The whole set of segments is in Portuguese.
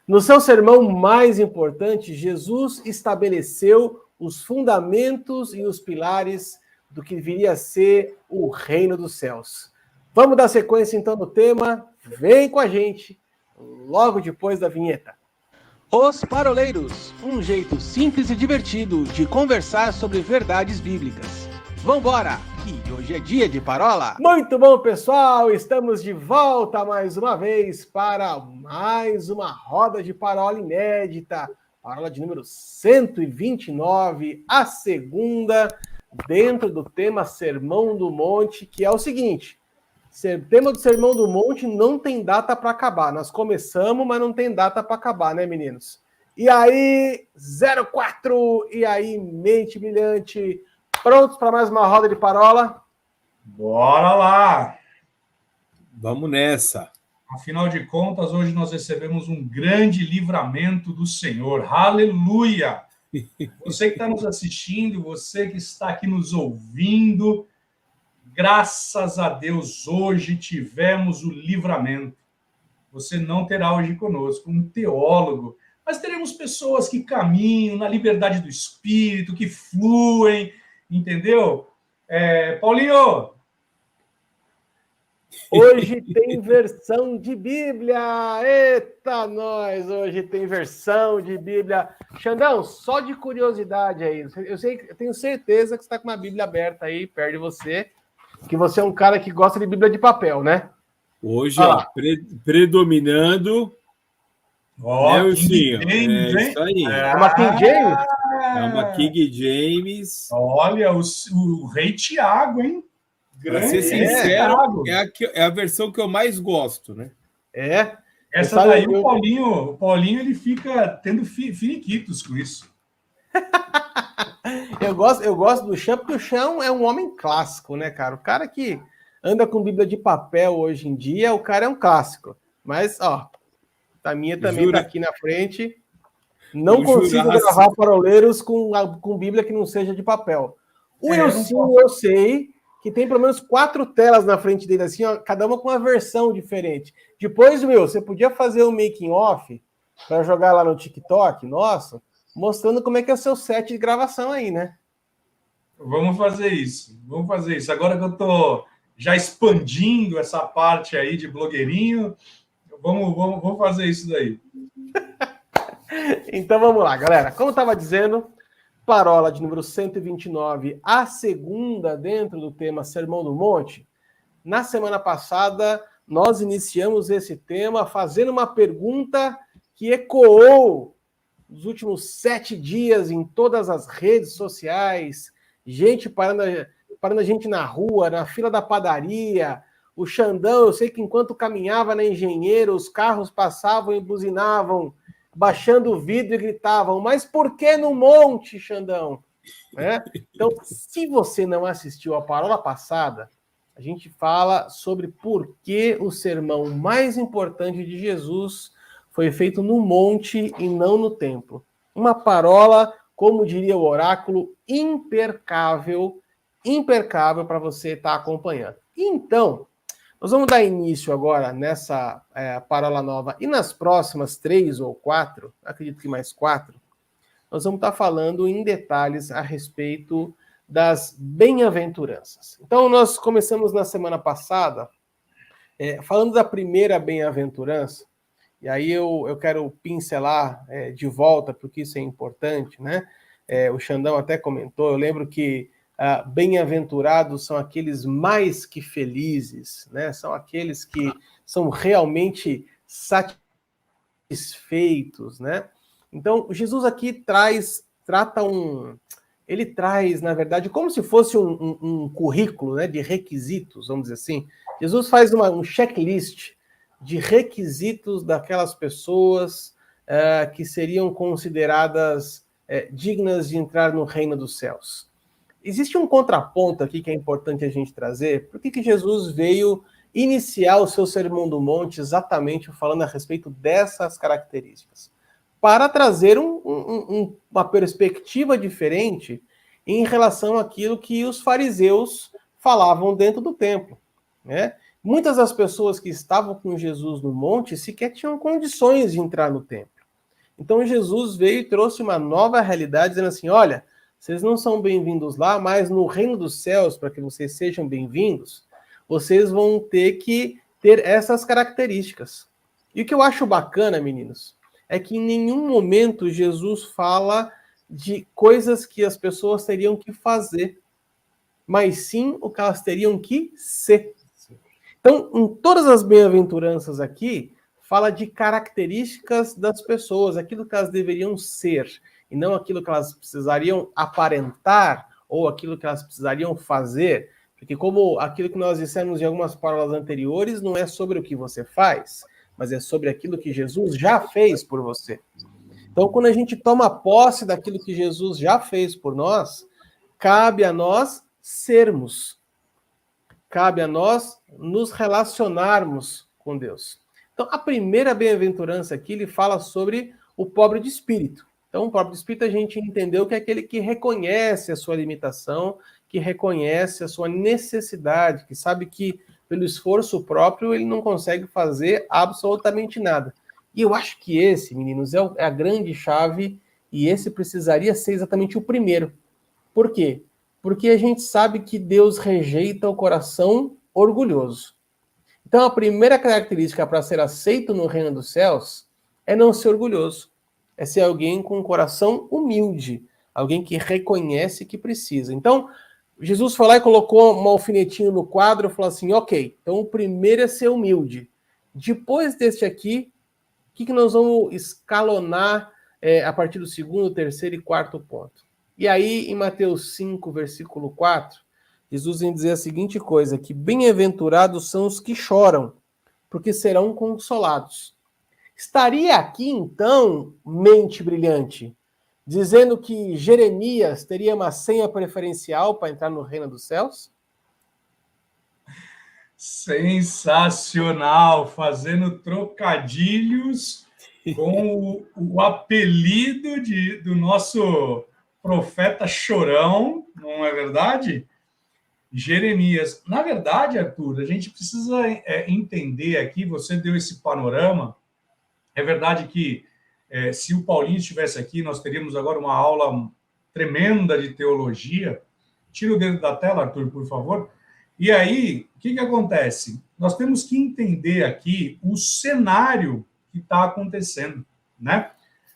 No seu sermão mais importante, Jesus estabeleceu os fundamentos e os pilares do que viria a ser o reino dos céus. Vamos dar sequência então no tema? Vem com a gente, logo depois da vinheta. Os Paroleiros, um jeito simples e divertido de conversar sobre verdades bíblicas. Vambora, que hoje é dia de parola! Muito bom, pessoal! Estamos de volta mais uma vez para mais uma roda de parola inédita. Parola de número 129, a segunda, dentro do tema Sermão do Monte, que é o seguinte: o tema do Sermão do Monte não tem data para acabar. Nós começamos, mas não tem data para acabar, né, meninos? E aí, 04, e aí, mente brilhante, prontos para mais uma roda de parola? Bora lá! Vamos nessa. Afinal de contas, hoje nós recebemos um grande livramento do Senhor. Aleluia! Você que está nos assistindo, você que está aqui nos ouvindo, graças a Deus, hoje tivemos o livramento. Você não terá hoje conosco um teólogo, mas teremos pessoas que caminham na liberdade do Espírito, que fluem, entendeu? Paulinho! Hoje tem versão de Bíblia! Eita, nós! Hoje tem versão de Bíblia. Xandão, só de curiosidade aí, eu tenho certeza que você está com uma Bíblia aberta aí, perto de você, que você é um cara que gosta de Bíblia de papel, né? Hoje, ó, predominando... King James, isso aí. É uma King James? É uma King James. Olha, o rei Tiago, hein? Para ser sincero, é a versão que eu mais gosto, né? Essa daí o Paulinho ele fica tendo finiquitos com isso. Eu gosto do Chão, porque o Chão é um homem clássico, né, cara? O cara que anda com Bíblia de papel hoje em dia, o cara é um clássico. Mas, ó, a minha também tá aqui na frente. Não consigo gravar paroleiros com Bíblia que não seja de papel. O Wilson, eu sei que tem pelo menos 4 telas na frente dele, assim, ó, cada uma com uma versão diferente. Depois, você podia fazer um making off para jogar lá no TikTok, nossa, mostrando como é que é o seu set de gravação aí, né? Vamos fazer isso. Agora que eu tô já expandindo essa parte aí de blogueirinho, vamos fazer isso daí. Então vamos lá, galera. Como eu estava dizendo, parola de número 129, a segunda dentro do tema Sermão do Monte. Na semana passada, nós iniciamos esse tema fazendo uma pergunta que ecoou nos últimos 7 dias em todas as redes sociais, gente parando a gente na rua, na fila da padaria. O Xandão, eu sei que enquanto caminhava na Engenheiro, os carros passavam e buzinavam, baixando o vidro e gritavam: mas por que no monte, Xandão? Então, se você não assistiu a parola passada, a gente fala sobre por que o sermão mais importante de Jesus foi feito no monte e não no templo. Uma parola, como diria o oráculo, impecável para você estar acompanhando. Então, nós vamos dar início agora nessa parola nova e nas próximas 3 ou 4, acredito que mais 4, nós vamos estar falando em detalhes a respeito das bem-aventuranças. Então, nós começamos na semana passada falando da primeira bem-aventurança, e aí eu quero pincelar de volta, porque isso é importante, né? O Xandão até comentou, eu lembro que bem-aventurados são aqueles mais que felizes, né? São aqueles que são realmente satisfeitos, né? Então, Jesus aqui traz, na verdade, como se fosse um currículo, né, de requisitos, vamos dizer assim. Jesus faz um checklist de requisitos daquelas pessoas que seriam consideradas dignas de entrar no reino dos céus. Existe um contraponto aqui que é importante a gente trazer. Por que Jesus veio iniciar o seu Sermão do Monte exatamente falando a respeito dessas características? Para trazer uma perspectiva diferente em relação àquilo que os fariseus falavam dentro do templo, né? Muitas das pessoas que estavam com Jesus no monte sequer tinham condições de entrar no templo. Então Jesus veio e trouxe uma nova realidade, dizendo assim, olha, vocês não são bem-vindos lá, mas no reino dos céus, para que vocês sejam bem-vindos, vocês vão ter que ter essas características. E o que eu acho bacana, meninos, é que em nenhum momento Jesus fala de coisas que as pessoas teriam que fazer, mas sim o que elas teriam que ser. Então, em todas as bem-aventuranças aqui, fala de características das pessoas, aquilo que elas deveriam ser, e não aquilo que elas precisariam aparentar ou aquilo que elas precisariam fazer. Porque como aquilo que nós dissemos em algumas palavras anteriores, não é sobre o que você faz, mas é sobre aquilo que Jesus já fez por você. Então, quando a gente toma posse daquilo que Jesus já fez por nós, cabe a nós sermos. Cabe a nós nos relacionarmos com Deus. Então, a primeira bem-aventurança aqui, ele fala sobre o pobre de espírito. Então, o pobre de espírito a gente entendeu que é aquele que reconhece a sua limitação, que reconhece a sua necessidade, que sabe que pelo esforço próprio ele não consegue fazer absolutamente nada. E eu acho que esse, meninos, é a grande chave, e esse precisaria ser exatamente o primeiro. Por quê? Porque a gente sabe que Deus rejeita o coração orgulhoso. Então, a primeira característica para ser aceito no reino dos céus é não ser orgulhoso. É ser alguém com um coração humilde, alguém que reconhece que precisa. Então, Jesus foi lá e colocou um alfinetinho no quadro e falou assim, ok, então o primeiro é ser humilde. Depois deste aqui, o que nós vamos escalonar a partir do segundo, terceiro e quarto ponto? E aí, em Mateus 5, versículo 4, Jesus vem dizer a seguinte coisa, que bem-aventurados são os que choram, porque serão consolados. Estaria aqui, então, mente brilhante, dizendo que Jeremias teria uma senha preferencial para entrar no reino dos céus? Sensacional, fazendo trocadilhos com o apelido do nosso profeta chorão, não é verdade? Jeremias. Na verdade, Arthur, a gente precisa entender aqui, você deu esse panorama, é verdade que se o Paulinho estivesse aqui, nós teríamos agora uma aula tremenda de teologia. Tira o dedo da tela, Arthur, por favor. E aí, o que acontece? Nós temos que entender aqui o cenário que está acontecendo, né?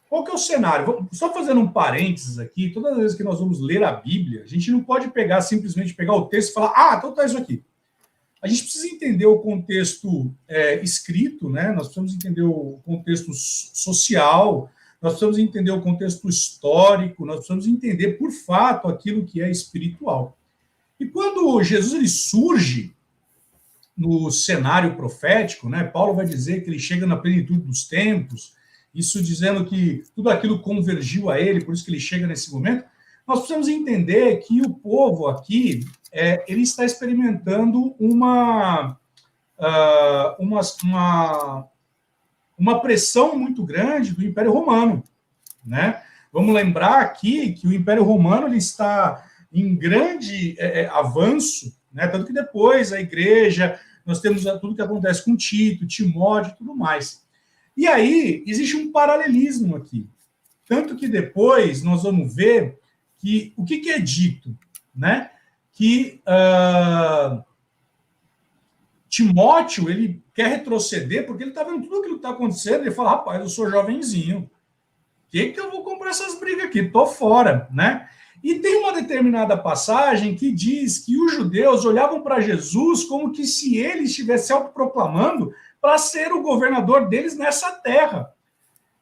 Qual que é o cenário? Só fazendo um parênteses aqui, todas as vezes que nós vamos ler a Bíblia, a gente não pode simplesmente pegar o texto e falar, então tá isso aqui. A gente precisa entender o contexto escrito, né? Nós precisamos entender o contexto social, nós precisamos entender o contexto histórico, nós precisamos entender, por fato, aquilo que é espiritual. E quando Jesus ele surge no cenário profético, né? Paulo vai dizer que ele chega na plenitude dos tempos, isso dizendo que tudo aquilo convergiu a ele, por isso que ele chega nesse momento. Nós precisamos entender que o povo aqui, ele está experimentando uma pressão muito grande do Império Romano, né? Vamos lembrar aqui que o Império Romano ele está em grande avanço, né? Tanto que depois a igreja, nós temos tudo que acontece com Tito, Timóteo e tudo mais. E aí, existe um paralelismo aqui. Tanto que depois nós vamos ver que o que é dito, né? Que Timóteo, ele quer retroceder porque ele está vendo tudo aquilo que está acontecendo, ele fala, rapaz, eu sou jovenzinho, o que eu vou comprar essas brigas aqui? Estou fora, né? E tem uma determinada passagem que diz que os judeus olhavam para Jesus como que se ele estivesse autoproclamando para ser o governador deles nessa terra.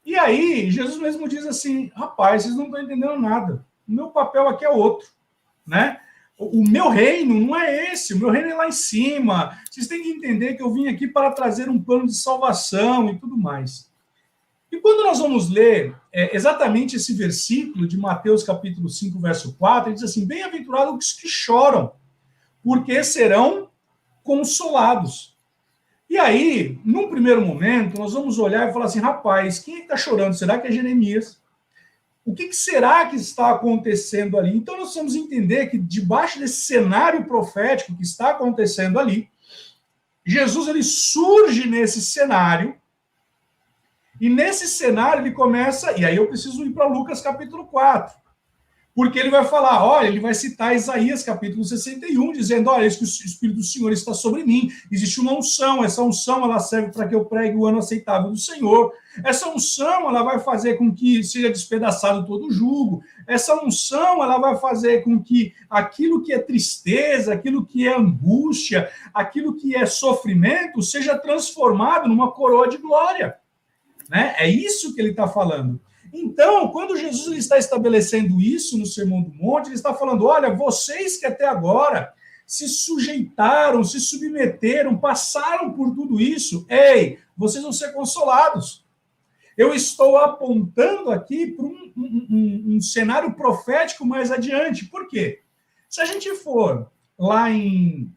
E aí, Jesus mesmo diz assim, rapaz, vocês não estão entendendo nada. O meu papel aqui é outro, né? O meu reino não é esse, o meu reino é lá em cima. Vocês têm que entender que eu vim aqui para trazer um plano de salvação e tudo mais. E quando nós vamos ler exatamente esse versículo de Mateus capítulo 5, verso 4, ele diz assim, bem-aventurados os que choram, porque serão consolados. E aí, num primeiro momento, nós vamos olhar e falar assim, rapaz, quem está chorando? Será que é Jeremias? O que será que está acontecendo ali? Então, nós vamos entender que, debaixo desse cenário profético que está acontecendo ali, Jesus ele surge nesse cenário E nesse cenário ele começa, e aí eu preciso ir para Lucas capítulo 4, porque ele vai falar, olha, ele vai citar Isaías capítulo 61, dizendo, olha, eis que o Espírito do Senhor está sobre mim, existe uma unção, essa unção ela serve para que eu pregue o ano aceitável do Senhor, essa unção ela vai fazer com que seja despedaçado todo o jugo, essa unção ela vai fazer com que aquilo que é tristeza, aquilo que é angústia, aquilo que é sofrimento, seja transformado numa coroa de glória. Né? É isso que ele está falando. Então, quando Jesus está estabelecendo isso no Sermão do Monte, ele está falando, olha, vocês que até agora se sujeitaram, se submeteram, passaram por tudo isso, ei, vocês vão ser consolados. Eu estou apontando aqui para um cenário profético mais adiante. Por quê? Se a gente for lá em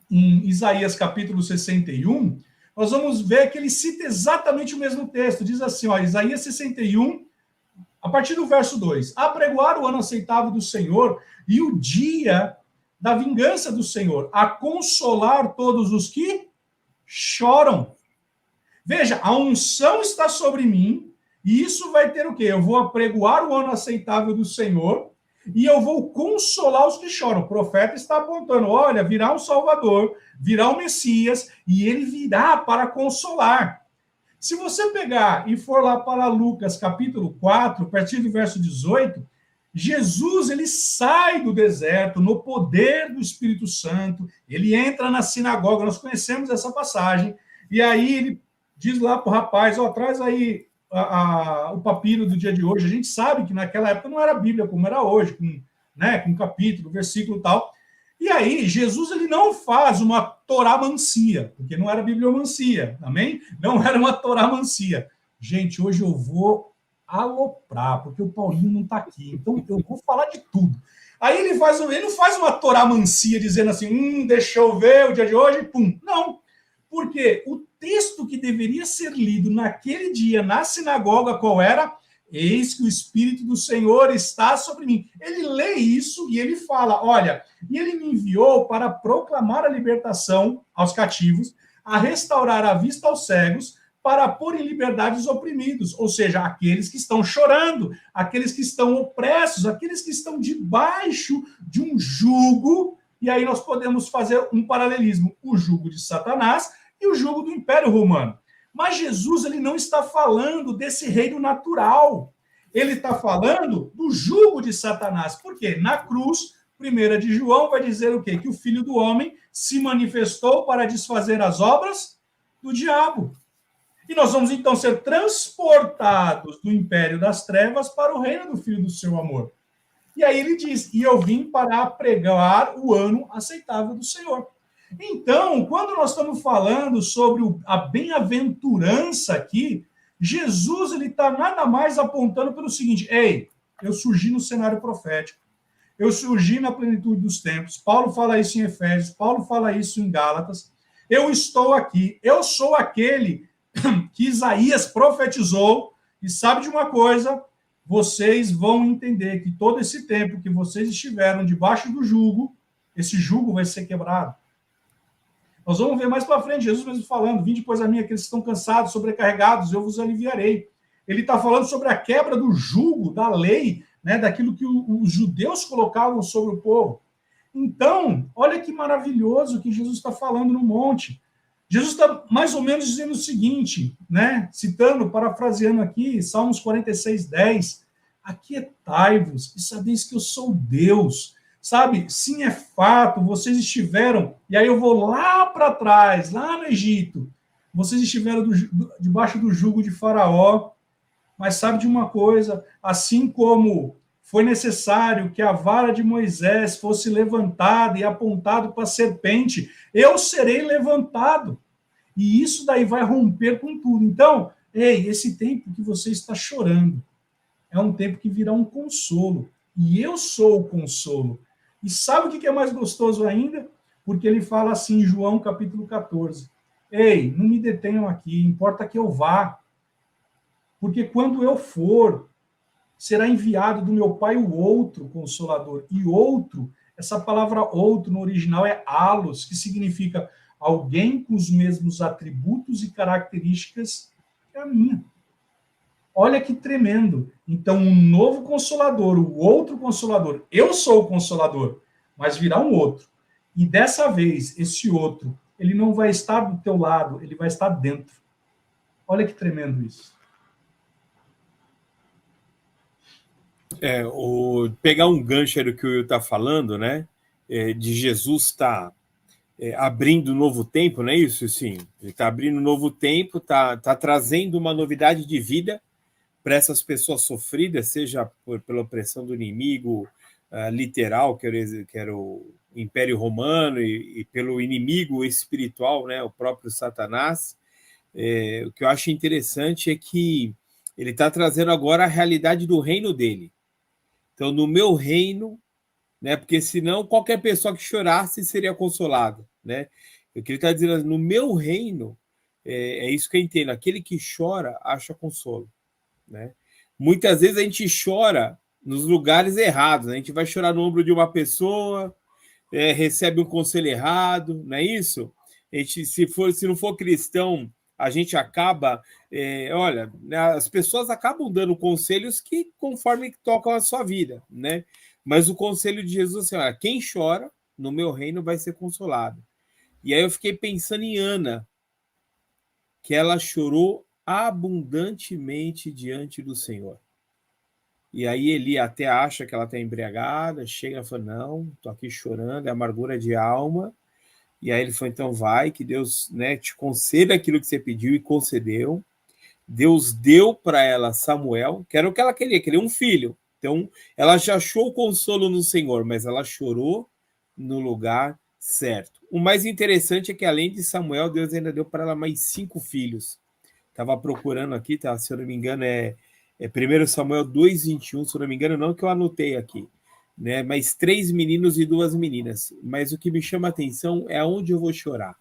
Isaías capítulo 61, nós vamos ver que ele cita exatamente o mesmo texto. Diz assim, ó, Isaías 61, a partir do verso 2. Apregoar o ano aceitável do Senhor e o dia da vingança do Senhor, a consolar todos os que choram. Veja, a unção está sobre mim, e isso vai ter o quê? Eu vou apregoar o ano aceitável do Senhor, e eu vou consolar os que choram. O profeta está apontando, olha, virá um Salvador, virá um Messias, e ele virá para consolar. Se você pegar e for lá para Lucas, capítulo 4, a partir do verso 18, Jesus, ele sai do deserto no poder do Espírito Santo, ele entra na sinagoga, nós conhecemos essa passagem, e aí ele diz lá para o rapaz, ó, traz aí o papiro do dia de hoje. A gente sabe que naquela época não era a Bíblia como era hoje, com capítulo, versículo e tal. E aí, Jesus ele não faz uma toramancia, porque não era bibliomancia, amém? Não era uma toramancia. Gente, hoje eu vou aloprar, porque o Paulinho não está aqui, então eu vou falar de tudo. Aí ele não faz uma toramancia dizendo assim, deixa eu ver o dia de hoje, pum. Não, porque o texto que deveria ser lido naquele dia na sinagoga, qual era? Eis que o Espírito do Senhor está sobre mim. Ele lê isso e ele fala, olha, e ele me enviou para proclamar a libertação aos cativos, a restaurar a vista aos cegos, para pôr em liberdade os oprimidos, ou seja, aqueles que estão chorando, aqueles que estão opressos, aqueles que estão debaixo de um jugo, e aí nós podemos fazer um paralelismo, o jugo de Satanás e o jugo do Império Romano. Mas Jesus ele não está falando desse reino natural. Ele está falando do jugo de Satanás. Por quê? Na cruz, 1 de João vai dizer o quê? Que o Filho do Homem se manifestou para desfazer as obras do diabo. E nós vamos, então, ser transportados do império das trevas para o reino do Filho do seu amor. E aí ele diz, e eu vim para pregar o ano aceitável do Senhor. Então, quando nós estamos falando sobre a bem-aventurança aqui, Jesus ele está nada mais apontando pelo seguinte, ei, eu surgi no cenário profético, eu surgi na plenitude dos tempos, Paulo fala isso em Efésios, Paulo fala isso em Gálatas, eu estou aqui, eu sou aquele que Isaías profetizou, e sabe de uma coisa, vocês vão entender que todo esse tempo que vocês estiveram debaixo do jugo, esse jugo vai ser quebrado. Nós vamos ver mais para frente, Jesus mesmo falando, vinde depois a mim, aqueles que estão cansados, sobrecarregados, eu vos aliviarei. Ele está falando sobre a quebra do jugo, da lei, né, daquilo que os judeus colocavam sobre o povo. Então, olha que maravilhoso que Jesus está falando no monte. Jesus está mais ou menos dizendo o seguinte, né, citando, parafraseando aqui, Salmos 46, 10, aquietai-vos e sabeis que eu sou Deus. Sabe, sim, é fato, vocês estiveram, e aí eu vou lá para trás, lá no Egito, vocês estiveram debaixo do jugo de Faraó, mas sabe de uma coisa, assim como foi necessário que a vara de Moisés fosse levantada e apontado para a serpente, eu serei levantado, e isso daí vai romper com tudo. Então, ei, esse tempo que você está chorando, é um tempo que virá um consolo, e eu sou o consolo. E sabe o que é mais gostoso ainda? Porque ele fala assim em João capítulo 14. Ei, não me detenham aqui, importa que eu vá. Porque quando eu for, será enviado do meu Pai o outro Consolador. E outro, essa palavra outro no original é allos, que significa alguém com os mesmos atributos e características que é a minha. Olha que tremendo. Então, um novo Consolador, o outro Consolador, eu sou o Consolador, mas virá um outro. E dessa vez, esse outro, ele não vai estar do teu lado, ele vai estar dentro. Olha que tremendo isso. Pegar um gancho do que o Will está falando, né? De Jesus estar abrindo um novo tempo, não é isso? Sim, ele está abrindo um novo tempo, está trazendo uma novidade de vida para essas pessoas sofridas, seja pela opressão do inimigo literal, que era o Império Romano, e pelo inimigo espiritual, né? O próprio Satanás. O que eu acho interessante é que ele está trazendo agora a realidade do reino dele. Então, no meu reino, né? Porque senão qualquer pessoa que chorasse seria consolada, né? O que ele está dizendo, no meu reino, é isso que eu entendo. Aquele que chora acha consolo, né? Muitas vezes a gente chora nos lugares errados, né? A gente vai chorar no ombro de uma pessoa, recebe um conselho errado, não é isso? A gente, se não for cristão, a gente acaba, olha, as pessoas acabam dando conselhos que conforme tocam a sua vida, né? Mas o conselho de Jesus é assim, olha, quem chora no meu reino vai ser consolado. E aí eu fiquei pensando em Ana, que ela chorou abundantemente diante do Senhor. E aí Eli até acha que ela está embriagada, chega e fala, não, estou aqui chorando, é amargura de alma. E aí ele falou, então vai, que Deus, né, te conceda aquilo que você pediu, e concedeu. Deus deu para ela Samuel, que era o que ela queria um filho. Então, ela já achou o consolo no Senhor, mas ela chorou no lugar certo. O mais interessante é que, além de Samuel, Deus ainda deu para ela mais 5 filhos. Estava procurando aqui, tá? Se eu não me engano, é 1 Samuel 2:21, se eu não me engano, não que eu anotei aqui, né? Mas 3 meninos e 2 meninas. Mas o que me chama a atenção é aonde eu vou chorar.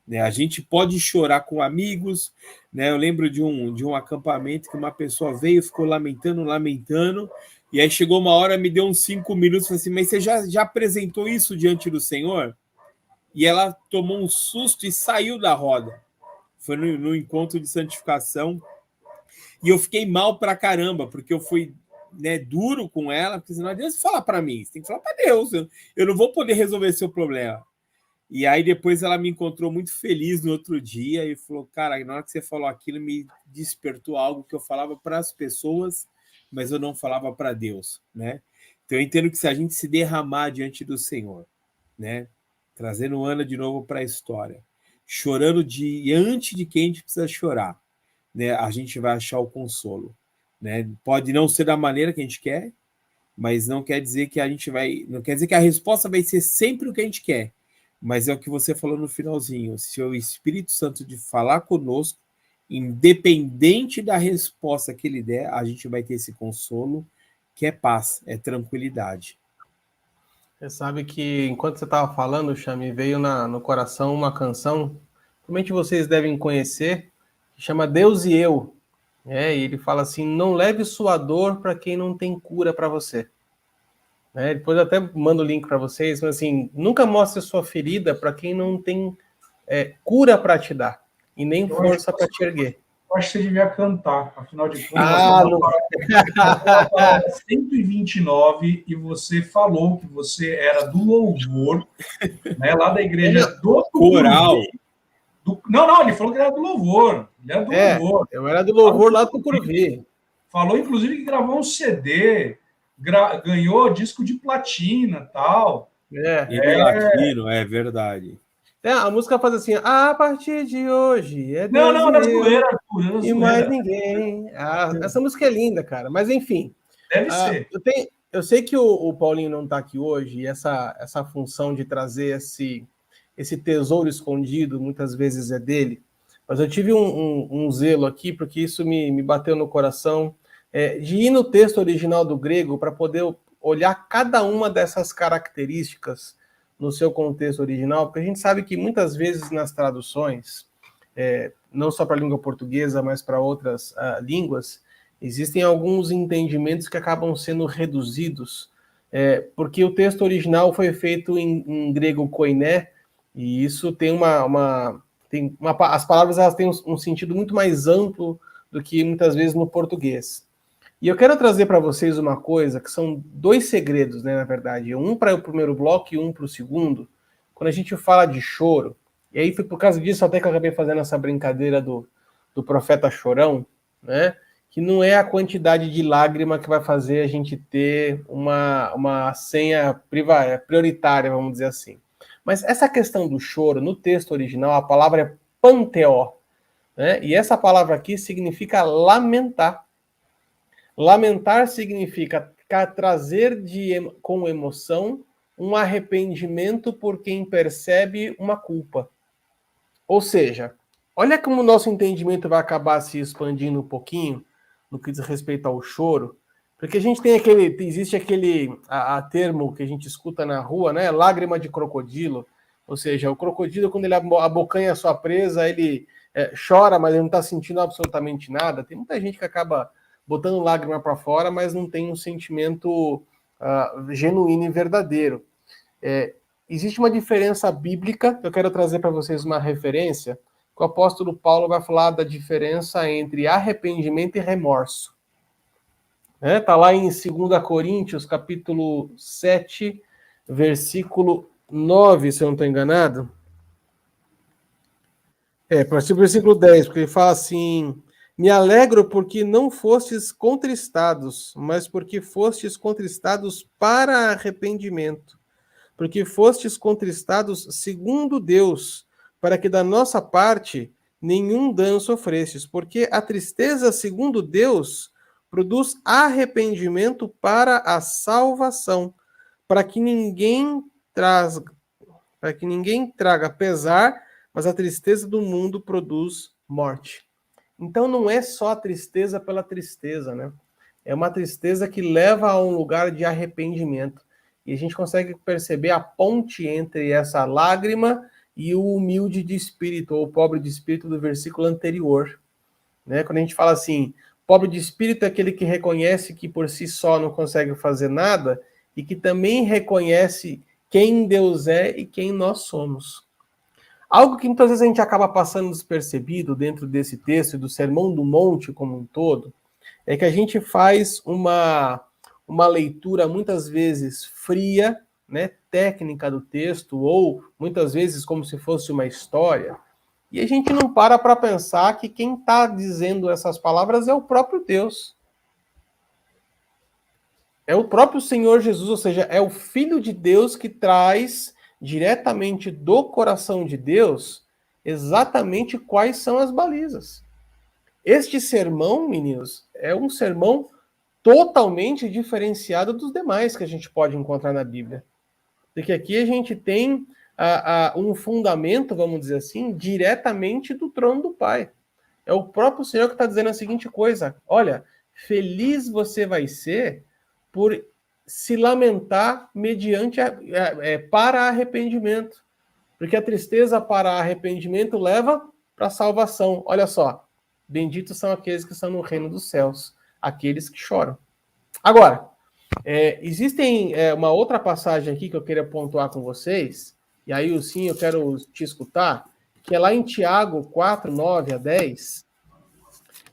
Né? A gente pode chorar com amigos, né? Eu lembro de um acampamento que uma pessoa veio, ficou lamentando, e aí chegou uma hora, me deu uns 5 minutos, falei assim, mas você já apresentou isso diante do Senhor? E ela tomou um susto e saiu da roda. Foi no encontro de santificação, e eu fiquei mal pra caramba, porque eu fui, né, duro com ela, porque não adianta você falar para mim, você tem que falar para Deus, eu não vou poder resolver seu problema. E aí depois ela me encontrou muito feliz no outro dia e falou, cara, na hora que você falou aquilo, me despertou algo que eu falava para as pessoas, mas eu não falava para Deus, né? Então eu entendo que se a gente se derramar diante do Senhor, né, trazendo Ana de novo para a história, chorando diante de quem a gente precisa chorar, né, a gente vai achar o consolo, né? Pode não ser da maneira que a gente quer, mas não quer dizer que não quer dizer que a resposta vai ser sempre o que a gente quer. Mas é o que você falou no finalzinho, se o Espírito Santo de falar conosco, independente da resposta que ele der, a gente vai ter esse consolo, que é paz, é tranquilidade. Você sabe que, enquanto você estava falando, Chame, veio no coração uma canção, provavelmente vocês devem conhecer, que chama Deus e Eu. E ele fala assim, não leve sua dor para quem não tem cura para você. Depois eu até mando o link para vocês, mas assim, nunca mostre sua ferida para quem não tem cura para te dar, e nem força para te erguer. Eu acho que você devia cantar, afinal de contas. Não. 129, e você falou que você era do louvor, né, lá da igreja do Coral. Não, ele falou que era do louvor. Ele era do louvor. Eu era do louvor lá do Tucuruvi. Falou, inclusive, que gravou um CD, ganhou disco de platina e tal. Latino, é verdade. A música faz assim, a partir de hoje é Deus Não, era zoeira, e mais ninguém. Essa música é linda, cara. Mas enfim. Deve ser. Eu sei que o Paulinho não está aqui hoje, e essa função de trazer esse tesouro escondido, muitas vezes é dele. Mas eu tive um zelo aqui, porque isso me bateu no coração, de ir no texto original do grego para poder olhar cada uma dessas características no seu contexto original, porque a gente sabe que muitas vezes nas traduções, não só para a língua portuguesa, mas para outras línguas, existem alguns entendimentos que acabam sendo reduzidos, porque o texto original foi feito em grego koiné, e isso tem as palavras elas têm um sentido muito mais amplo do que muitas vezes no português. E eu quero trazer para vocês uma coisa, que são 2 segredos, né, na verdade. Um para o primeiro bloco e um para o segundo. Quando a gente fala de choro, e aí foi por causa disso até que eu acabei fazendo essa brincadeira do profeta chorão, né? Que não é a quantidade de lágrima que vai fazer a gente ter uma senha prioritária, vamos dizer assim. Mas essa questão do choro, no texto original, a palavra é panteó, né? E essa palavra aqui significa lamentar. Lamentar significa trazer com emoção um arrependimento por quem percebe uma culpa. Ou seja, olha como o nosso entendimento vai acabar se expandindo um pouquinho no que diz respeito ao choro, porque a gente tem existe aquele termo que a gente escuta na rua, né? Lágrima de crocodilo. Ou seja, o crocodilo, quando ele abocanha a sua presa, ele chora, mas ele não está sentindo absolutamente nada. Tem muita gente que acaba botando lágrima para fora, mas não tem um sentimento genuíno e verdadeiro. Existe uma diferença bíblica, eu quero trazer para vocês uma referência, que o apóstolo Paulo vai falar da diferença entre arrependimento e remorso. Está lá em 2 Coríntios, capítulo 7, versículo 9, se eu não estou enganado. Versículo 10, porque ele fala assim: me alegro porque não fostes contristados, mas porque fostes contristados para arrependimento. Porque fostes contristados segundo Deus, para que da nossa parte nenhum dano sofrestes. Porque a tristeza segundo Deus produz arrependimento para a salvação, para que ninguém traga pesar, mas a tristeza do mundo produz morte. Então não é só a tristeza pela tristeza, né? É uma tristeza que leva a um lugar de arrependimento. E a gente consegue perceber a ponte entre essa lágrima e o humilde de espírito, ou o pobre de espírito do versículo anterior. Né? Quando a gente fala assim, pobre de espírito é aquele que reconhece que por si só não consegue fazer nada e que também reconhece quem Deus é e quem nós somos. Algo que muitas vezes a gente acaba passando despercebido dentro desse texto e do Sermão do Monte como um todo, é que a gente faz uma leitura muitas vezes fria, né, técnica do texto, ou muitas vezes como se fosse uma história, e a gente não para pensar que quem está dizendo essas palavras é o próprio Deus. É o próprio Senhor Jesus, ou seja, é o Filho de Deus que traz diretamente do coração de Deus exatamente quais são as balizas. Este sermão, meninos, é um sermão totalmente diferenciado dos demais que a gente pode encontrar na Bíblia. Porque aqui a gente tem um fundamento, vamos dizer assim, diretamente do trono do Pai. É o próprio Senhor que está dizendo a seguinte coisa: olha, feliz você vai ser por se lamentar mediante para arrependimento. Porque a tristeza para arrependimento leva para a salvação. Olha só, benditos são aqueles que estão no reino dos céus, aqueles que choram. Agora, existem uma outra passagem aqui que eu queria pontuar com vocês, e aí sim eu quero te escutar, que é lá em Tiago 4, 9 a 10,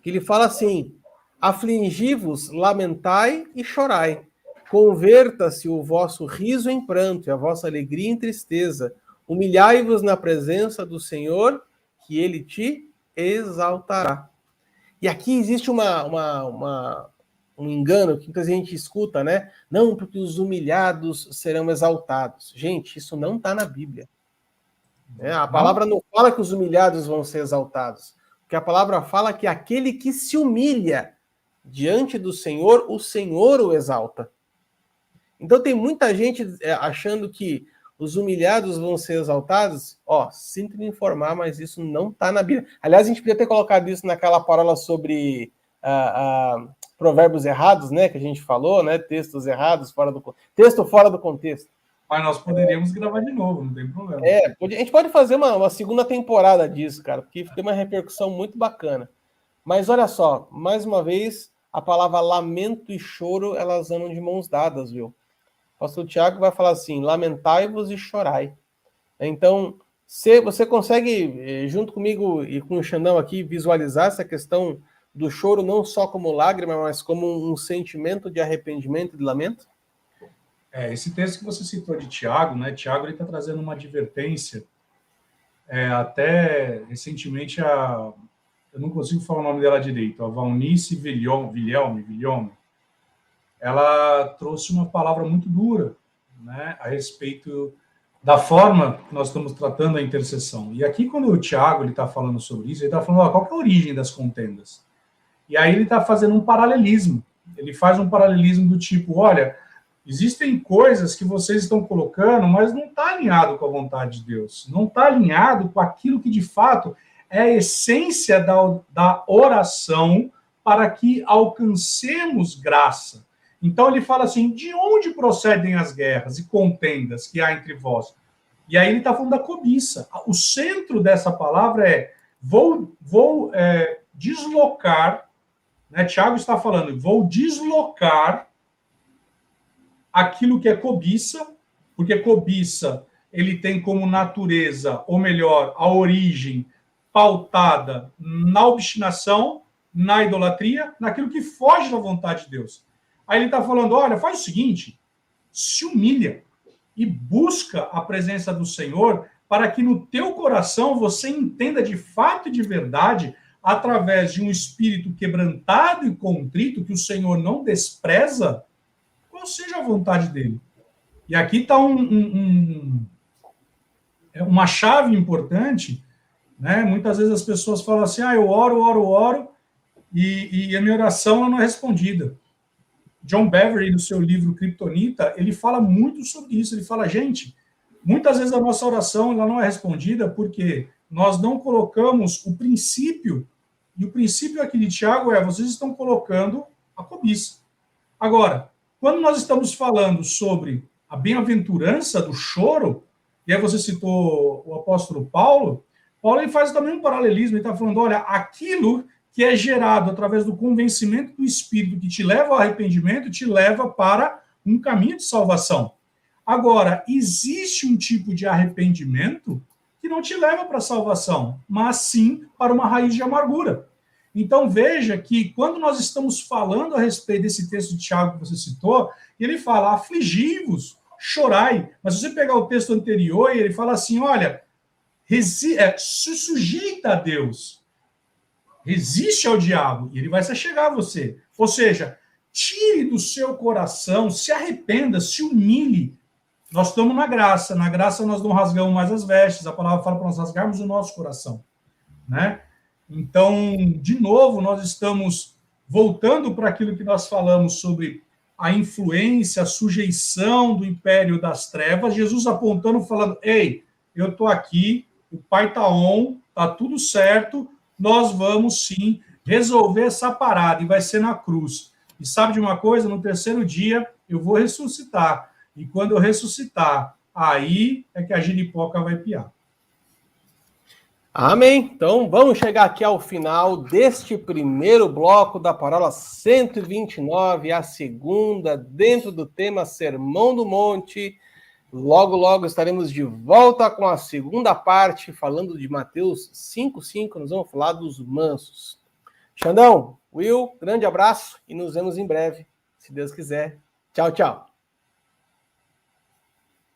que ele fala assim: afligi-vos, lamentai e chorai, converta-se o vosso riso em pranto e a vossa alegria em tristeza, humilhai-vos na presença do Senhor, que ele te exaltará. E aqui existe um engano que muita gente escuta, né? Não, porque os humilhados serão exaltados. Gente, isso não está na Bíblia. A palavra não fala que os humilhados vão ser exaltados. Porque a palavra fala que aquele que se humilha diante do Senhor, o Senhor o exalta. Então tem muita gente achando que os humilhados vão ser exaltados. Sinto me informar, mas isso não está na Bíblia. Aliás, a gente podia ter colocado isso naquela parábola sobre provérbios errados, né, que a gente falou, né, textos errados, texto fora do contexto. Mas nós poderíamos gravar de novo, não tem problema. A gente pode fazer uma segunda temporada disso, cara, porque tem uma repercussão muito bacana. Mas olha só, mais uma vez, a palavra lamento e choro, elas andam de mãos dadas, viu? O pastor Tiago vai falar assim: lamentai-vos e chorai. Então, Você consegue, junto comigo e com o Xandão aqui, visualizar essa questão do choro não só como lágrima, mas como um sentimento de arrependimento e de lamento? Esse texto que você citou de Tiago, né? Tiago está trazendo uma advertência. Até recentemente, eu não consigo falar o nome dela direito, a Valnice Vilhelme, ela trouxe uma palavra muito dura, né, a respeito da forma que nós estamos tratando a intercessão. E aqui, quando o Tiago está falando sobre isso, ele está falando, qual que é a origem das contendas? E aí ele está fazendo um paralelismo. Ele faz um paralelismo do tipo, olha, existem coisas que vocês estão colocando, mas não está alinhado com a vontade de Deus. Não está alinhado com aquilo que, de fato, é a essência da oração para que alcancemos graça. Então, ele fala assim, de onde procedem as guerras e contendas que há entre vós? E aí ele está falando da cobiça. O centro dessa palavra é, vou deslocar, né? Tiago está falando, vou deslocar aquilo que é cobiça, porque cobiça ele tem como natureza, ou melhor, a origem pautada na obstinação, na idolatria, naquilo que foge da vontade de Deus. Aí ele está falando, olha, faz o seguinte, se humilha e busca a presença do Senhor para que no teu coração você entenda de fato e de verdade, através de um espírito quebrantado e contrito, que o Senhor não despreza, qual seja a vontade dele. E aqui está uma chave importante, né? Muitas vezes as pessoas falam assim, eu oro, e a minha oração não é respondida. John Bevere, no seu livro Kryptonita, ele fala muito sobre isso. Ele fala, gente, muitas vezes a nossa oração ela não é respondida porque nós não colocamos o princípio, e o princípio aqui de Tiago vocês estão colocando a cobiça. Agora, quando nós estamos falando sobre a bem-aventurança do choro, e aí você citou o apóstolo Paulo ele faz também um paralelismo, ele está falando, olha, aquilo que é gerado através do convencimento do Espírito que te leva ao arrependimento, te leva para um caminho de salvação. Agora, existe um tipo de arrependimento que não te leva para a salvação, mas sim para uma raiz de amargura. Então, veja que quando nós estamos falando a respeito desse texto de Tiago que você citou, ele fala, afligi-vos, chorai. Mas se você pegar o texto anterior, ele fala assim, olha, se sujeita a Deus, resiste ao diabo, e ele vai se chegar a você. Ou seja, tire do seu coração, se arrependa, se humilhe. Nós estamos na graça nós não rasgamos mais as vestes, a palavra fala para nós rasgarmos o nosso coração, né? Então, de novo, nós estamos voltando para aquilo que nós falamos sobre a influência, a sujeição do império das trevas, Jesus apontando, falando, ei, eu estou aqui, o Pai está está tudo certo, nós vamos sim resolver essa parada, e vai ser na cruz. E sabe de uma coisa? No terceiro dia eu vou ressuscitar. E quando eu ressuscitar, aí é que a giripoca vai piar. Amém. Então vamos chegar aqui ao final deste primeiro bloco da Parábola 129, a segunda, dentro do tema Sermão do Monte. Logo, logo estaremos de volta com a segunda parte, falando de Mateus 5:5. Nós vamos falar dos mansos. Xandão, Will, grande abraço e nos vemos em breve, se Deus quiser. Tchau, tchau.